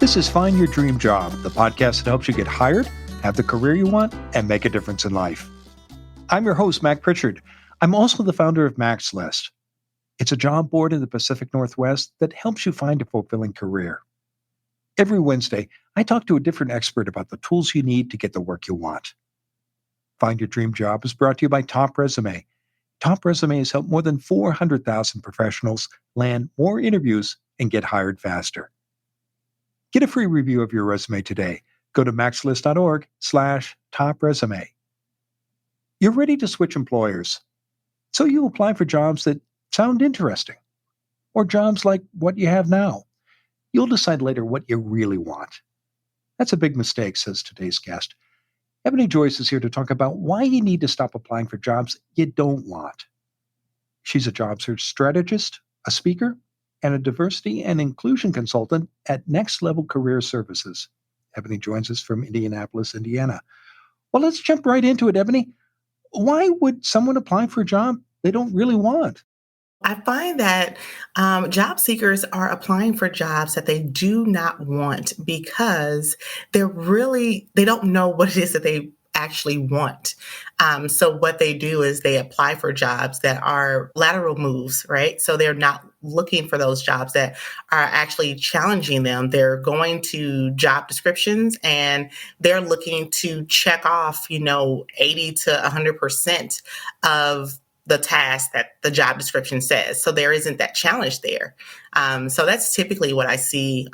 This is Find Your Dream Job, the podcast that helps you get hired, have the career you want, and make a difference in life. I'm your host, Mac Pritchard. I'm also the founder of Mac's List. It's a job board in the Pacific Northwest that helps you find a fulfilling career. Every Wednesday, I talk to a different expert about the tools you need to get the work you want. Find Your Dream Job is brought to you by Top Resume. Top Resume has helped more than 400,000 professionals land more interviews and get hired faster. Get a free review of your resume today. Go to maxlist.org/topresume. You're ready to switch employers. So you apply for jobs that sound interesting, or jobs like what you have now. You'll decide later what you really want. That's a big mistake, says today's guest. Ebony Joyce is here to talk about why you need to stop applying for jobs you don't want. She's a job search strategist, a speaker, and a diversity and inclusion consultant at Next Level Career Services. Ebony joins us from Indianapolis, Indiana. Well, let's jump right into it, Ebony. Why would someone apply for a job they don't really want? I find that job seekers are applying for jobs that they do not want because they don't know what it is that they actually want. So what they do is they apply for jobs that are lateral moves, right? So they're not looking for those jobs that are actually challenging them. They're going to job descriptions and they're looking to check off, 80 to 100% of the task that the job description says. So there isn't that challenge there. So that's typically what I see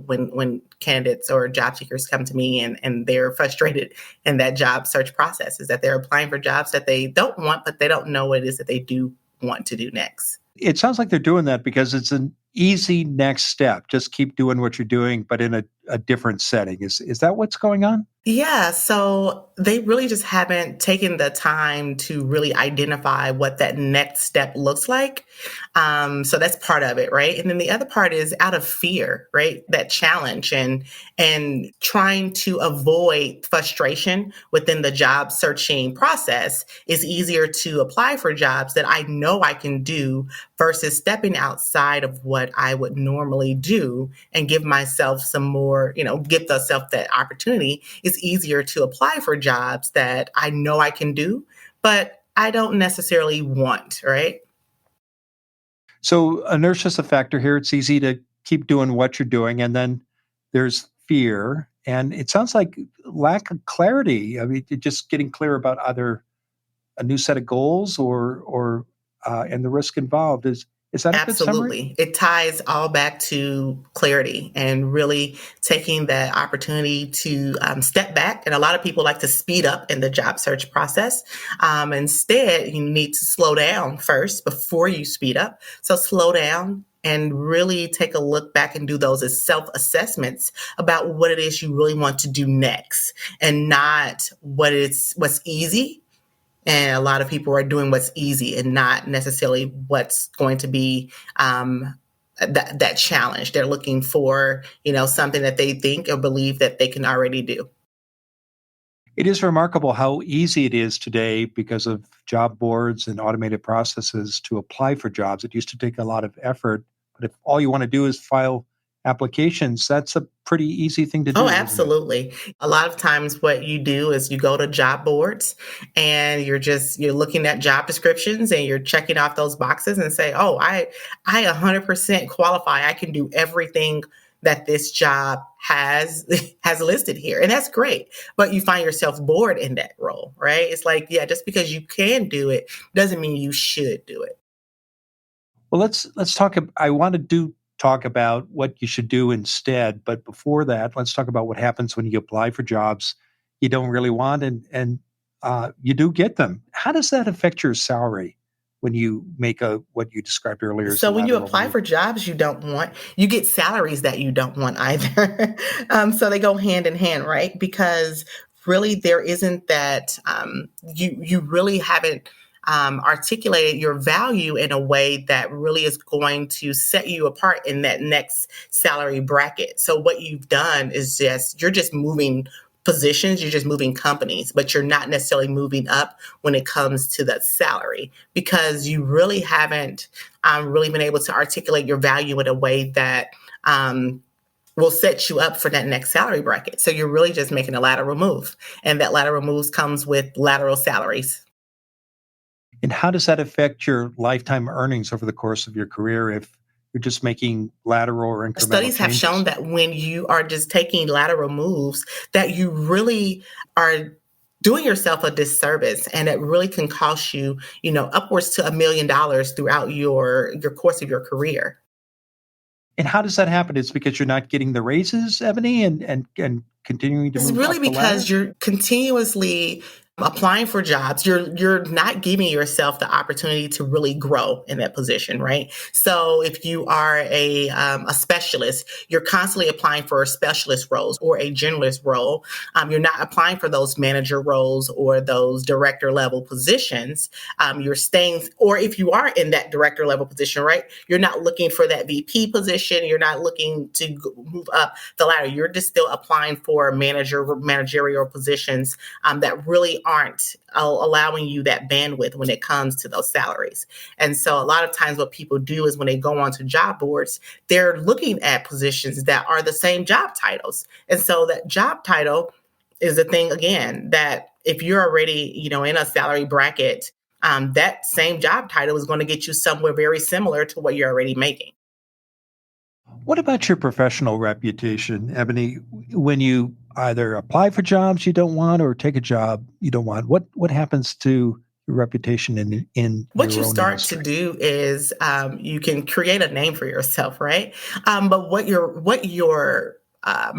when candidates or job seekers come to me and they're frustrated in that job search process, is that they're applying for jobs that they don't want, but they don't know what it is that they do want to do next. It sounds like they're doing that because it's an easy next step. Just keep doing what you're doing, but in a different setting. Is that what's going on? Yeah, so they really just haven't taken the time to really identify what that next step looks like. So that's part of it, right? And then the other part is out of fear, right? That challenge and trying to avoid frustration within the job searching process is easier to apply for jobs that I know I can do versus stepping outside of what I would normally do and give myself some more, give myself that opportunity. It's easier to apply for jobs that I know I can do, but I don't necessarily want, right? So inertia's a factor here. It's easy to keep doing what you're doing. And then there's fear. And it sounds like lack of clarity. I mean, just getting clear about either a new set of goals or and the risk involved. Is that a good summary? Absolutely. It ties all back to clarity and really taking that opportunity to step back. And a lot of people like to speed up in the job search process. Instead, you need to slow down first before you speed up. So slow down and really take a look back and do those as self-assessments about what it is you really want to do next and not what's easy. And a lot of people are doing what's easy and not necessarily what's going to be that challenge. They're looking for, something that they think or believe that they can already do. It is remarkable how easy it is today because of job boards and automated processes to apply for jobs. It used to take a lot of effort, but if all you want to do is file applications, that's a pretty easy thing to do. Oh, absolutely. A lot of times what you do is you go to job boards and you're looking at job descriptions and you're checking off those boxes and say, oh, I 100% qualify. I can do everything that this job has listed here. And that's great. But you find yourself bored in that role, right? It's like, yeah, just because you can do it doesn't mean you should do it. Well, let's talk. I want to talk about what you should do instead. But before that, let's talk about what happens when you apply for jobs you don't really want and you do get them. How does that affect your salary when you make what you described earlier? So when you apply for jobs you don't want, you get salaries that you don't want either. So they go hand in hand, right? Because really there isn't that, you really haven't articulated your value in a way that really is going to set you apart in that next salary bracket. So what you've done is you're just moving positions, you're just moving companies, but you're not necessarily moving up when it comes to that salary because you really haven't really been able to articulate your value in a way that will set you up for that next salary bracket. So you're really just making a lateral move, and that lateral moves comes with lateral salaries. And how does that affect your lifetime earnings over the course of your career if you're just making lateral or incremental Studies have shown changes? that when you are just taking lateral moves, that you really are doing yourself a disservice, and it really can cost you, upwards to $1 million throughout your course of your career. And how does that happen? It's because you're not getting the raises, Ebony, and continuing to It's move really up the ladder? because you're continuously applying for jobs. You're not giving yourself the opportunity to really grow in that position, right? So if you are a specialist, you're constantly applying for specialist roles or a generalist role. You're not applying for those manager roles or those director level positions. You're staying, or if you are in that director level position, right? You're not looking for that VP position. You're not looking to move up the ladder. You're just still applying for managerial positions that really aren't allowing you that bandwidth when it comes to those salaries. And so a lot of times what people do is when they go onto job boards, they're looking at positions that are the same job titles. And so that job title is the thing, again, that if you're already, in a salary bracket, that same job title is going to get you somewhere very similar to what you're already making. What about your professional reputation, Ebony? When you either apply for jobs you don't want or take a job you don't want, what happens to your reputation in What you your own start to industry? do is you can create a name for yourself, right? But what your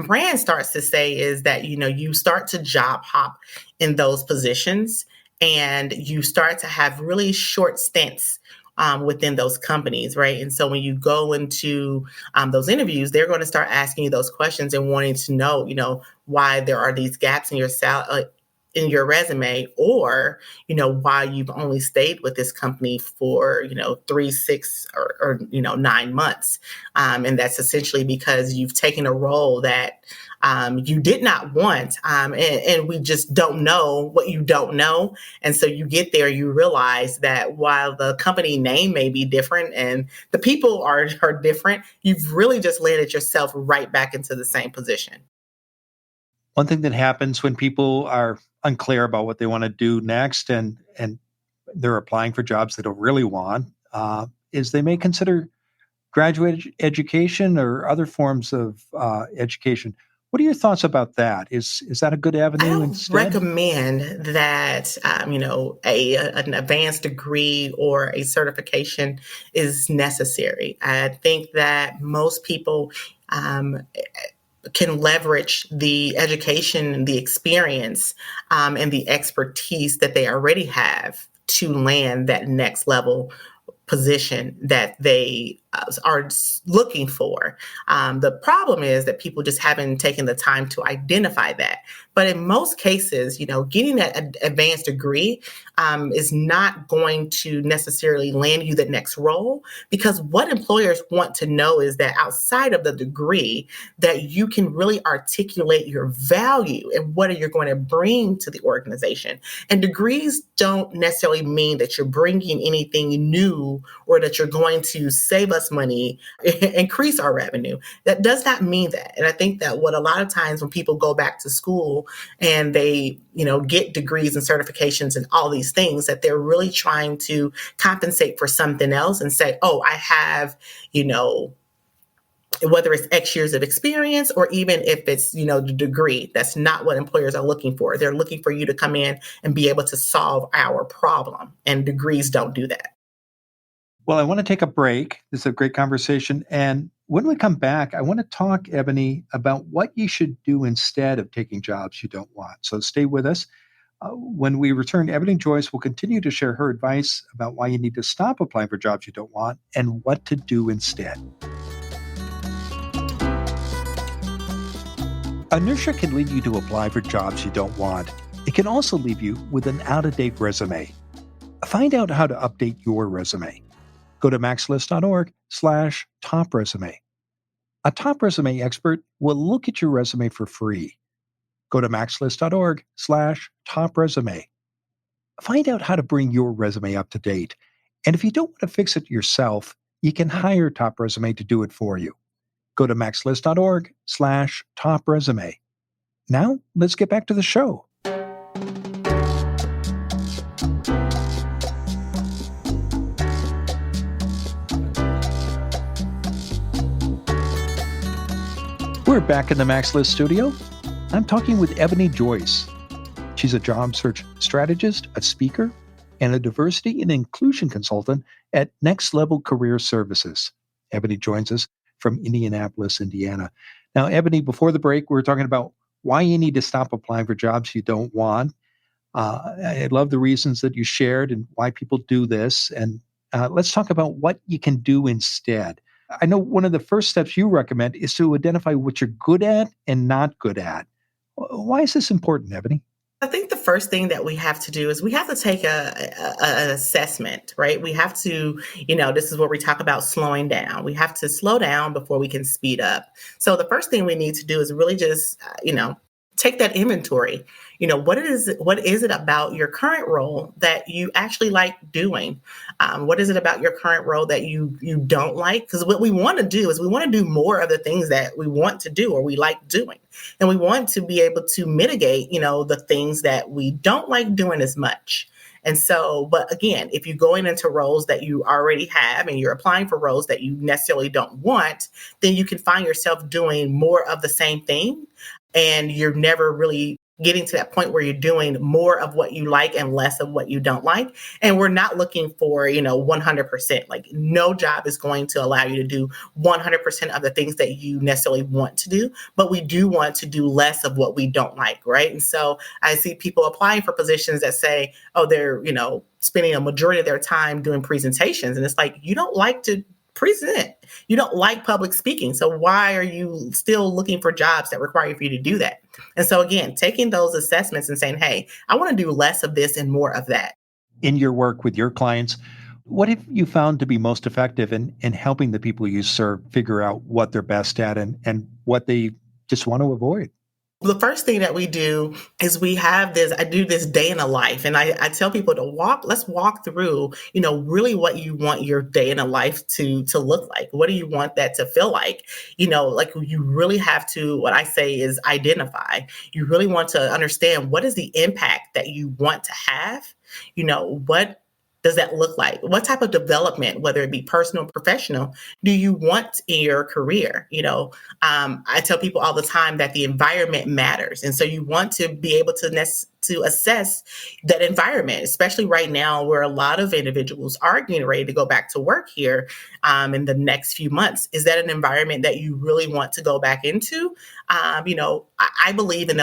brand starts to say is that you start to job hop in those positions, and you start to have really short stints within those companies, right? And so when you go into those interviews, they're going to start asking you those questions and wanting to know, why there are these gaps in in your resume, or why you've only stayed with this company for 3, 6, or 9 months. And that's essentially because you've taken a role that you did not want, and we just don't know what you don't know. And so you get there, you realize that while the company name may be different and the people are different, you've really just landed yourself right back into the same position. One thing that happens when people are unclear about what they want to do next and they're applying for jobs they don't really want is they may consider graduate education or other forms of education. What are your thoughts about that? Is that a good I avenue don't instead? recommend that, an advanced degree or a certification is necessary. I think that most people um, can leverage the education, the experience, and the expertise that they already have to land that next level position that they are looking for. The problem is that people just haven't taken the time to identify that. But in most cases, getting that advanced degree is not going to necessarily land you the next role, because what employers want to know is that outside of the degree, that you can really articulate your value and what are you going to bring to the organization. And degrees don't necessarily mean that you're bringing anything new or that you're going to save us money, increase our revenue. That does not mean that. And I think that what a lot of times when people go back to school and they, get degrees and certifications and all these things, that they're really trying to compensate for something else and say, oh, I have, whether it's X years of experience or even if it's, the degree. That's not what employers are looking for. They're looking for you to come in and be able to solve our problem. And degrees don't do that. Well, I want to take a break. This is a great conversation. And when we come back, I want to talk, Ebony, about what you should do instead of taking jobs you don't want. So stay with us. When we return, Ebony Joyce will continue to share her advice about why you need to stop applying for jobs you don't want and what to do instead. Inertia can lead you to apply for jobs you don't want. It can also leave you with an out of date resume. Find out how to update your resume. Go to maxlist.org/top resume. A top resume expert will look at your resume for free. Go to maxlist.org/top resume. Find out how to bring your resume up to date. And if you don't want to fix it yourself, you can hire Top Resume to do it for you. Go to maxlist.org/top resume. Now, let's get back to the show. We're back in the MaxList studio. I'm talking with Ebony Joyce. She's a job search strategist, a speaker, and a diversity and inclusion consultant at Next Level Career Services. Ebony joins us from Indianapolis, Indiana. Now, Ebony, before the break, we were talking about why you need to stop applying for jobs you don't want. I love the reasons that you shared and why people do this. And let's talk about what you can do instead. I know one of the first steps you recommend is to identify what you're good at and not good at. Why is this important, Ebony? I think the first thing that we have to do is we have to take an assessment, right? We have to, this is where we talk about slowing down. We have to slow down before we can speed up. So the first thing we need to do is really just, take that inventory. What is it about your current role that you actually like doing? What is it about your current role that you don't like? Because what we want to do is we want to do more of the things that we want to do or we like doing. And we want to be able to mitigate, the things that we don't like doing as much. And so, but again, if you're going into roles that you already have and you're applying for roles that you necessarily don't want, then you can find yourself doing more of the same thing. And you're never really getting to that point where you're doing more of what you like and less of what you don't like. And we're not looking for, 100%. Like no job is going to allow you to do 100% of the things that you necessarily want to do, but we do want to do less of what we don't like, right? And so I see people applying for positions that say, oh, they're, spending a majority of their time doing presentations. And it's like, you don't like to present. You don't like public speaking. So why are you still looking for jobs that require for you to do that? And so again, taking those assessments and saying, hey, I want to do less of this and more of that. In your work with your clients, what have you found to be most effective in helping the people you serve figure out what they're best at and what they just want to avoid? The first thing that we do is I do this day in a life. And I tell people let's walk through, really what you want your day in a life to look like. What do you want that to feel like? Like you really have to, what I say is identify. You really want to understand what is the impact that you want to have? What does that look like? What type of development, whether it be personal or professional, do you want in your career? I tell people all the time that the environment matters. And so you want to be able to assess that environment, especially right now where a lot of individuals are getting ready to go back to work here in the next few months. Is that an environment that you really want to go back into? I believe in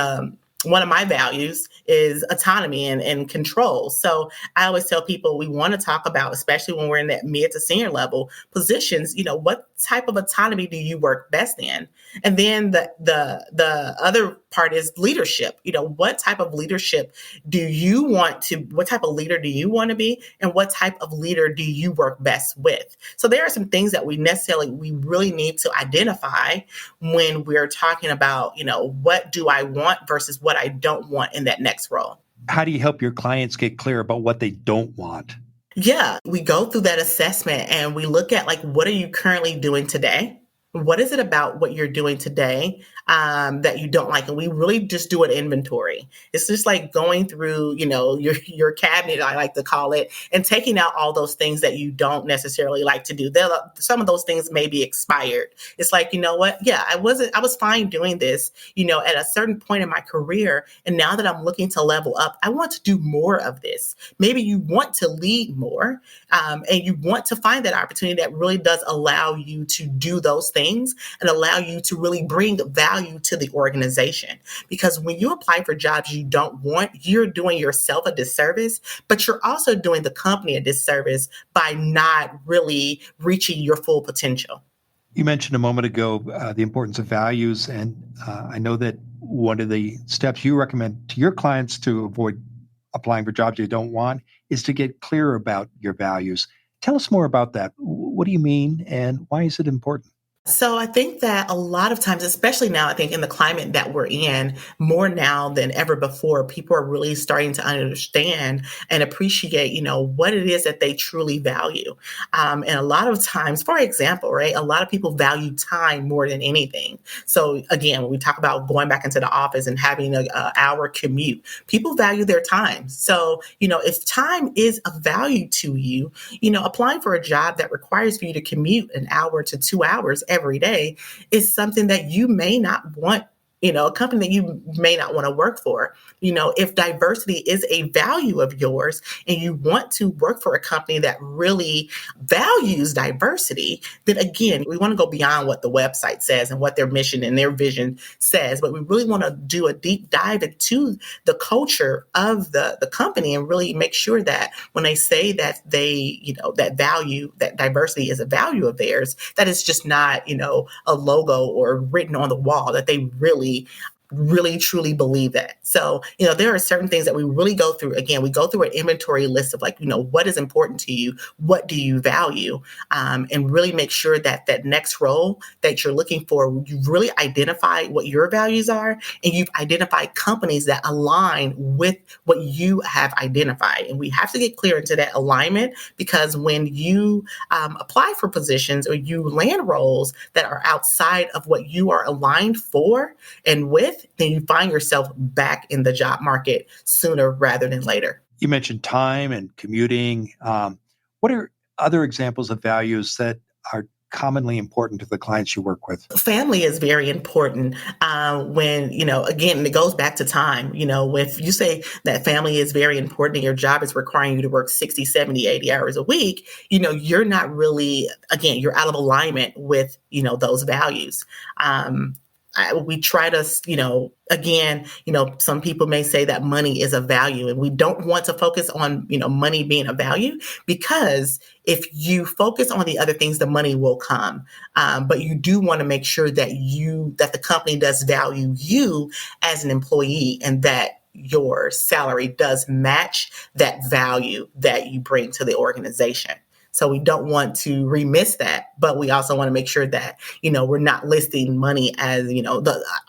one of my values is autonomy and control. So I always tell people we want to talk about, especially when we're in that mid to senior level positions, what type of autonomy do you work best in? And then the other part is leadership. What type of leadership what type of leader do you want to be? And what type of leader do you work best with? So there are some things that we really need to identify when we're talking about, what do I want versus what I don't want in that next role. How do you help your clients get clear about what they don't want? Yeah, we go through that assessment and we look at what are you currently doing today? What is it about what you're doing today that you don't like? And we really just do an inventory. It's just like going through, your cabinet, I like to call it, and taking out all those things that you don't necessarily like to do. Some of those things may be expired. It's like, you know what? Yeah, I was fine doing this, at a certain point in my career. And now that I'm looking to level up, I want to do more of this. Maybe you want to lead more and you want to find that opportunity that really does allow you to do those things and allow you to really bring value to the organization. Because when you apply for jobs you don't want, you're doing yourself a disservice, but you're also doing the company a disservice by not really reaching your full potential. You mentioned a moment ago the importance of values, and I know that one of the steps you recommend to your clients to avoid applying for jobs you don't want is to get clear about your values. Tell us more about that. What do you mean, and why is it important? So I think that a lot of times, especially now, I think in the climate that we're in, more now than ever before, people are really starting to understand and appreciate, what it is that they truly value. And a lot of times, for example, right, a lot of people value time more than anything. So again, when we talk about going back into the office and having a hour commute, people value their time. So, if time is of value to you, applying for a job that requires for you to commute an hour to 2 hours every day is something that you may not want, a company that you may not want to work for. If diversity is a value of yours and you want to work for a company that really values diversity, then again, we want to go beyond what the website says and what their mission and their vision says, but we really want to do a deep dive into the culture of the company and really make sure that when they say that that value, that diversity is a value of theirs, that it's just not, a logo or written on the wall, that they really truly believe that. So, there are certain things that we really go through. Again, we go through an inventory list of what is important to you, what do you value, and really make sure that that next role that you're looking for, you really identify what your values are, and you've identified companies that align with what you have identified. And we have to get clear into that alignment, because when you apply for positions or you land roles that are outside of what you are aligned for and with, then you find yourself back in the job market sooner rather than later. You mentioned time and commuting. What are other examples of values that are commonly important to the clients you work with? Family is very important when, again, it goes back to time. If you say that family is very important and your job is requiring you to work 60, 70, 80 hours a week, you're not really, again, you're out of alignment with, those values. We try to, again, some people may say that money is a value, and we don't want to focus on, money being a value, because if you focus on the other things, the money will come. But you do want to make sure that the company does value you as an employee, and that your salary does match that value that you bring to the organization. So we don't want to remiss that, but we also want to make sure that, we're not listing money as,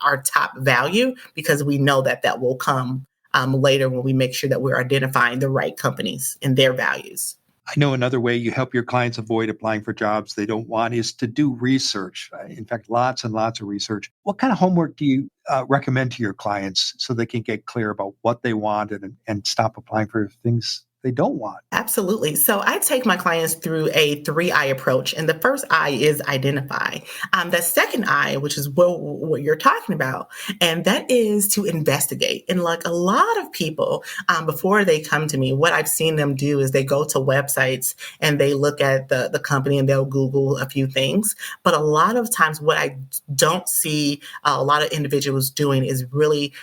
our top value, because we know that that will come later when we make sure that we're identifying the right companies and their values. I know another way you help your clients avoid applying for jobs they don't want is to do research. In fact, lots and lots of research. What kind of homework do you recommend to your clients so they can get clear about what they want and stop applying for things they don't want? Absolutely. So I take my clients through a 3I approach. And the first I is identify. The second I, which is what you're talking about, and that is to investigate. And like a lot of people, before they come to me, what I've seen them do is they go to websites and they look at the company and they'll Google a few things. But a lot of times what I don't see a lot of individuals doing is really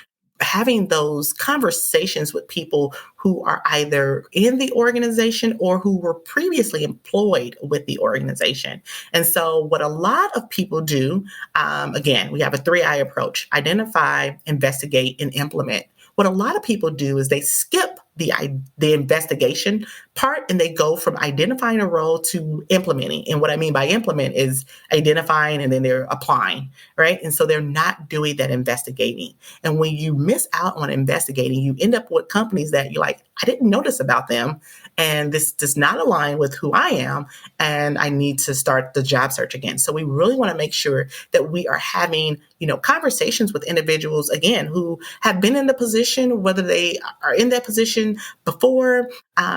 having those conversations with people who are either in the organization or who were previously employed with the organization. And so what a lot of people do, again, we have a 3I approach: identify, investigate, and implement. What a lot of people do is they skip the investigation part and they go from identifying a role to implementing. And what I mean by implement is identifying and then they're applying, right? And so they're not doing that investigating. And when you miss out on investigating, you end up with companies that you're like, I didn't notice about them, and this does not align with who I am, and I need to start the job search again. So we really want to make sure that we are having, conversations with individuals, again, who have been in the position, whether they are in that position before,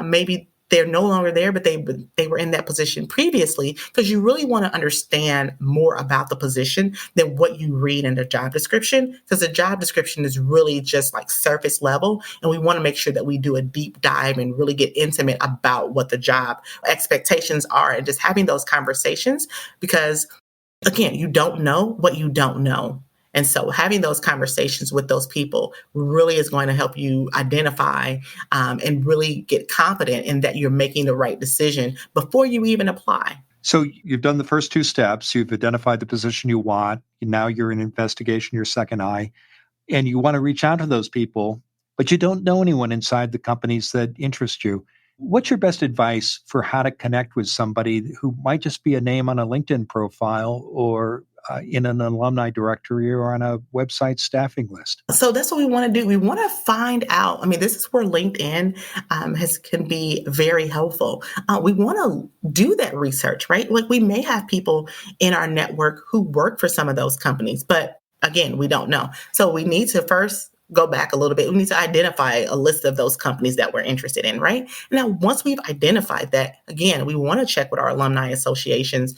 maybe they're no longer there, but they were in that position previously, because you really want to understand more about the position than what you read in the job description, because the job description is really just like surface level. And we want to make sure that we do a deep dive and really get intimate about what the job expectations are, and just having those conversations, because again, you don't know what you don't know. And so having those conversations with those people really is going to help you identify and really get confident in that you're making the right decision before you even apply. So you've done the first two steps. You've identified the position you want. Now you're in investigation, your second I, and you want to reach out to those people, but you don't know anyone inside the companies that interest you. what's your best advice for how to connect with somebody who might just be a name on a LinkedIn profile or in an alumni directory or on a website staffing list? So that's what we want to do. We want to find out. I mean, this is where LinkedIn can be very helpful. We want to do that research, right? Like we may have people in our network who work for some of those companies, but again, we don't know. So we need to first go back a little bit. We need to identify a list of those companies that we're interested in, right? Now, once we've identified that, again, we want to check with our alumni associations,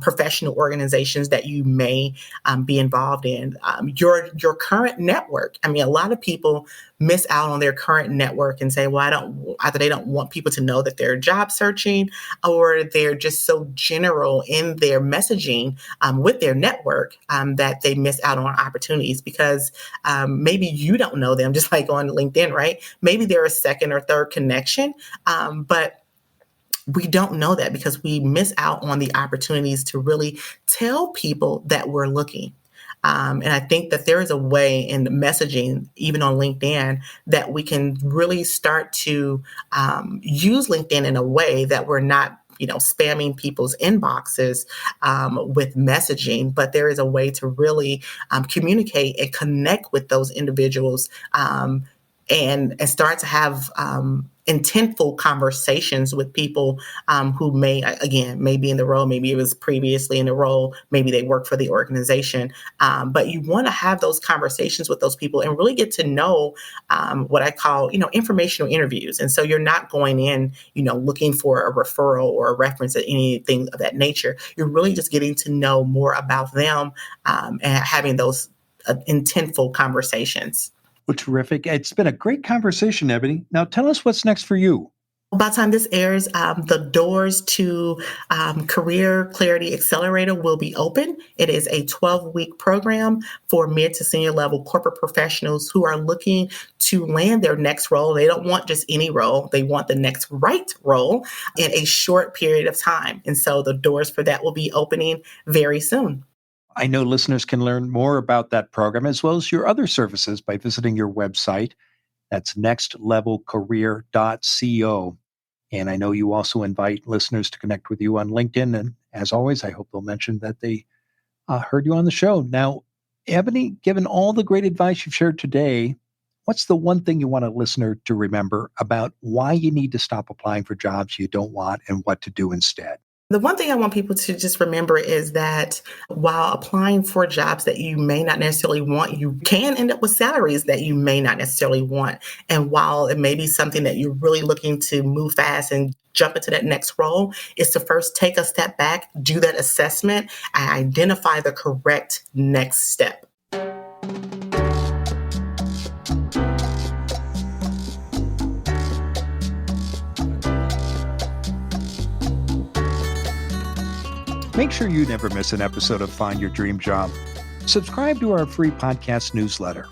professional organizations that you may be involved in, your current network. I mean, a lot of people miss out on their current network and say, well, either they don't want people to know that they're job searching, or they're just so general in their messaging with their network that they miss out on opportunities because maybe you don't know them, just like on LinkedIn, right? Maybe they're a second or third connection, but we don't know that because we miss out on the opportunities to really tell people that we're looking. And I think that there is a way in messaging, even on LinkedIn, that we can really start to use LinkedIn in a way that we're not spamming people's inboxes with messaging, but there is a way to really communicate and connect with those individuals and start to have intentful conversations with people who may be in the role, maybe it was previously in the role, maybe they work for the organization, but you want to have those conversations with those people and really get to know what I call, informational interviews. And so you're not going in, looking for a referral or a reference or anything of that nature. You're really just getting to know more about them and having those intentful conversations. Well, terrific. It's been a great conversation, Ebony. Now tell us what's next for you. By the time this airs, the doors to Career Clarity Accelerator will be open. It is a 12-week program for mid to senior level corporate professionals who are looking to land their next role. They don't want just any role. They want the next right role in a short period of time. And so the doors for that will be opening very soon. I know listeners can learn more about that program as well as your other services by visiting your website. That's nextlevelcareer.co. And I know you also invite listeners to connect with you on LinkedIn. And as always, I hope they'll mention that they heard you on the show. Now, Ebony, given all the great advice you've shared today, what's the one thing you want a listener to remember about why you need to stop applying for jobs you don't want and what to do instead? The one thing I want people to just remember is that while applying for jobs that you may not necessarily want, you can end up with salaries that you may not necessarily want. And while it may be something that you're really looking to move fast and jump into that next role, is to first take a step back, do that assessment, and identify the correct next step. Make sure you never miss an episode of Find Your Dream Job. Subscribe to our free podcast newsletter.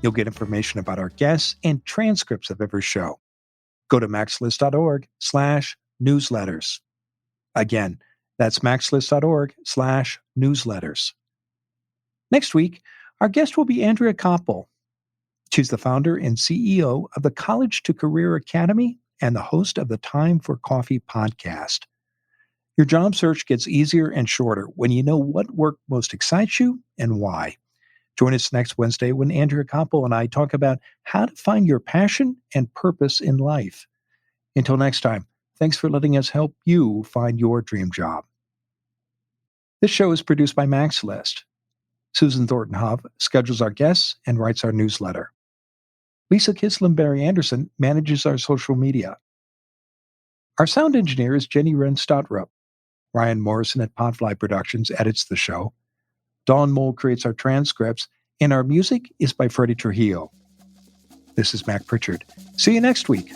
You'll get information about our guests and transcripts of every show. Go to maxlist.org/newsletters. Again, that's maxlist.org/newsletters. Next week, our guest will be Andrea Koppel. She's the founder and CEO of the College to Career Academy and the host of the Time for Coffee podcast. Your job search gets easier and shorter when you know what work most excites you and why. Join us next Wednesday when Andrea Koppel and I talk about how to find your passion and purpose in life. Until next time, thanks for letting us help you find your dream job. This show is produced by MaxList. Susan Thornton-Hove schedules our guests and writes our newsletter. Lisa Kislen-Barry-Anderson manages our social media. Our sound engineer is Jenny Wren-Stotrup. Ryan Morrison at Podfly Productions edits the show. Dawn Mole creates our transcripts, and our music is by Freddie Trujillo. This is Mac Pritchard. See you next week.